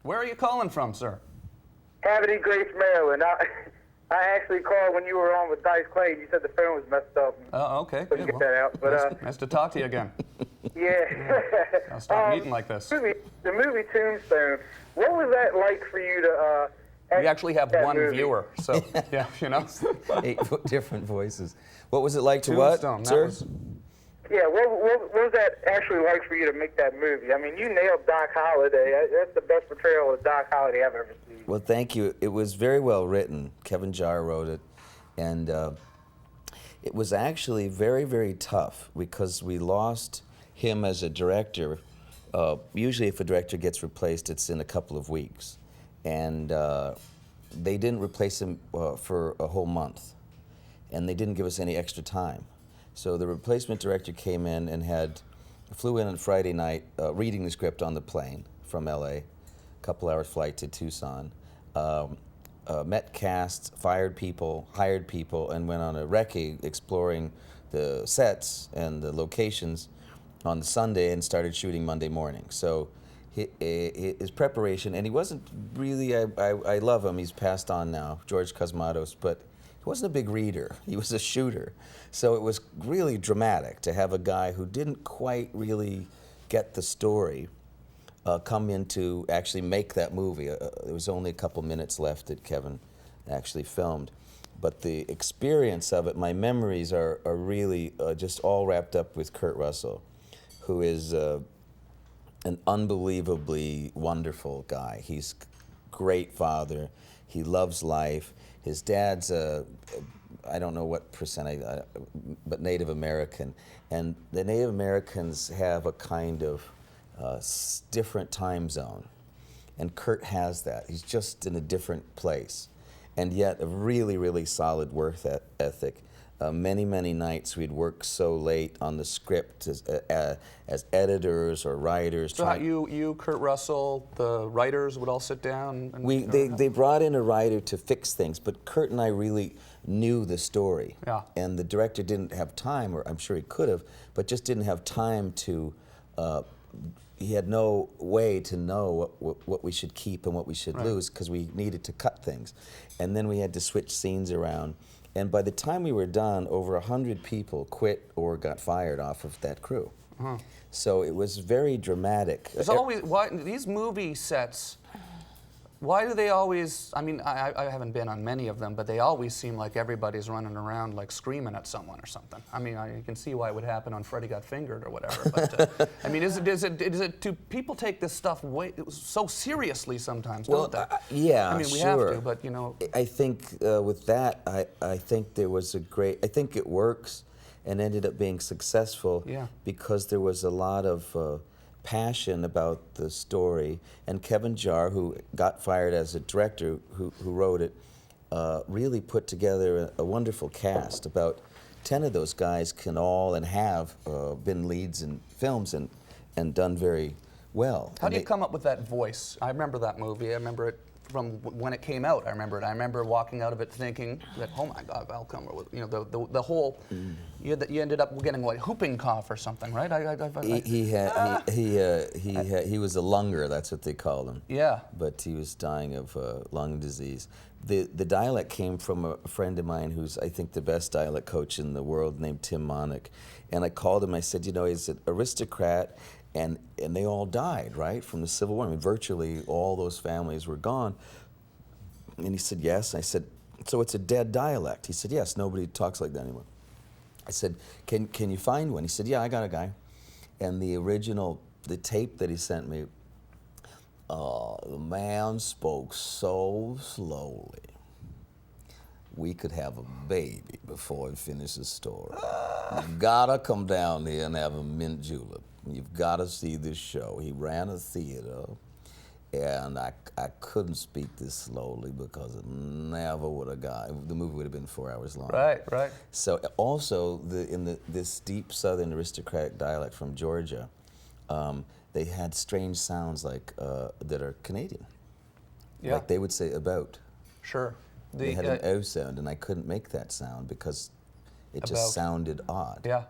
Where are you calling from, sir? Cavity, Grace, Maryland. I actually called when you were on with Dice Clay. You said the phone was messed up. Oh, okay. Couldn't Yeah, get that out. But, nice to talk to you again. Yeah. I'll stop meeting like this. The movie Tombstone, what was that like for you to... We actually have one movie? viewer, so, yeah, you know. 8 different voices. What was it like to Tombstone, what, sir? Yeah, what was that actually like for you to make that movie? I mean, you nailed Doc Holliday. That's the best portrayal of Doc Holliday I've ever seen. Well, thank you. It was very well written. Kevin Jarre wrote it, and it was actually very, very tough because we lost him as a director. Usually if a director gets replaced, it's in a couple of weeks. And they didn't replace him for a whole month, and they didn't give us any extra time. So the replacement director came in and flew in on Friday night, reading the script on the plane from LA, couple hours flight to Tucson, met cast, fired people, hired people, and went on a recce exploring the sets and the locations on the Sunday and started shooting Monday morning. So his preparation, and he wasn't really, I love him, he's passed on now, George Cosmatos, but he wasn't a big reader, he was a shooter. So it was really dramatic to have a guy who didn't quite really get the story come in to actually make that movie. There was only a couple minutes left that Kevin actually filmed. But the experience of it, my memories are really just all wrapped up with Kurt Russell, who is an unbelievably wonderful guy. He's a great father. He loves life. His dad's I don't know what percent, but Native American. And the Native Americans have a kind of different time zone. And Kurt has that. He's just in a different place. And yet a really, really solid work ethic. Many, many nights we'd work so late on the script as editors or writers. So you, Kurt Russell, the writers would all sit down? And They brought in a writer to fix things, but Kurt and I really knew the story. Yeah. And the director didn't have time, or I'm sure he could have, but just didn't have time to, he had no way to know what we should keep and what we should lose, because we needed to cut things. And then we had to switch scenes around. And by the time we were done, over 100 people quit or got fired off of that crew. So it was very dramatic. There's always, these movie sets, why do they always, I mean, I haven't been on many of them, but they always seem like everybody's running around like screaming at someone or something. I mean, you can see why it would happen on Freddy Got Fingered or whatever. But I mean, do people take this stuff so seriously sometimes, don't they? Yeah, I mean, we sure. have to, but you know. I think with that, I think there was I think it works and ended up being successful because there was a lot of passion about the story, and Kevin Jarre, who got fired as a director, who wrote it, really put together a wonderful cast. About 10 of those guys can all and have been leads in films and done very well. How do you come up with that voice? I remember that movie. I remember it from when it came out. I remember it. I remember walking out of it thinking that, oh my God, Val Kilmer. You know, the whole. You ended up getting what, whooping cough or something, right? He was a lunger. That's what they called him. Yeah. But he was dying of lung disease. The dialect came from a friend of mine who's, I think, the best dialect coach in the world, named Tim Monick. And I called him. I said, you know, he's an aristocrat. And they all died, right, from the Civil War. I mean, virtually all those families were gone. And he said, yes. I said, so it's a dead dialect? He said, yes, nobody talks like that anymore. I said, can you find one? He said, yeah, I got a guy. And the tape that he sent me, the man spoke so slowly, we could have a baby before he finished his story. You've gotta come down here and have a mint julep. You've got to see this show. He ran a theater, and I couldn't speak this slowly because it never would have got. The movie would have been 4 hours long. Right. So also in this deep Southern aristocratic dialect from Georgia, they had strange sounds like that are Canadian. Yeah. Like they would say about. Sure. They had an O sound, and I couldn't make that sound because it just sounded odd. Yeah.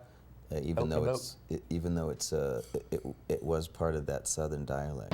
Even though it was part of that Southern dialect.